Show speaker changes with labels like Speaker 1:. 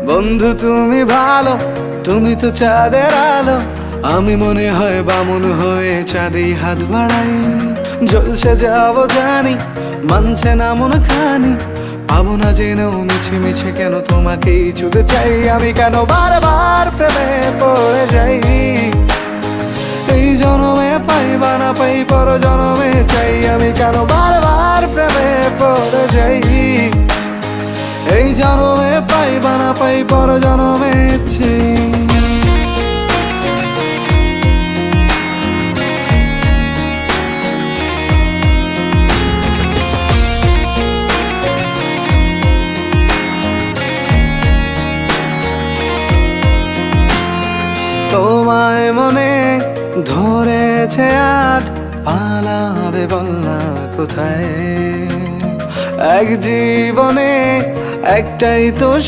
Speaker 1: বন্ধু তুমি ভালো, তুমি তো চাঁদের আলো, আমি মনে হয় বামুন হয়ে চাঁদেই হাত বাড়াই। জলসে যাব জানি, মানছে না মন খানি, পাবো না জেনেও মিছে মিছে কেন তোমাকেই ছুতে চাই। আমি কেন বারবার প্রেমে পড়ে যাই, এই জনমে পাই বা না পাই পর জনমে চাই। আমি কেন বারবার প্রেমে পড়ে যাই, এই জনমে পাই বা না পাই পর জনমে চাই। তোমায় মনে ধরেছে আজ, পালাবে বল না কোথায়। এক জীবনে একটাই তো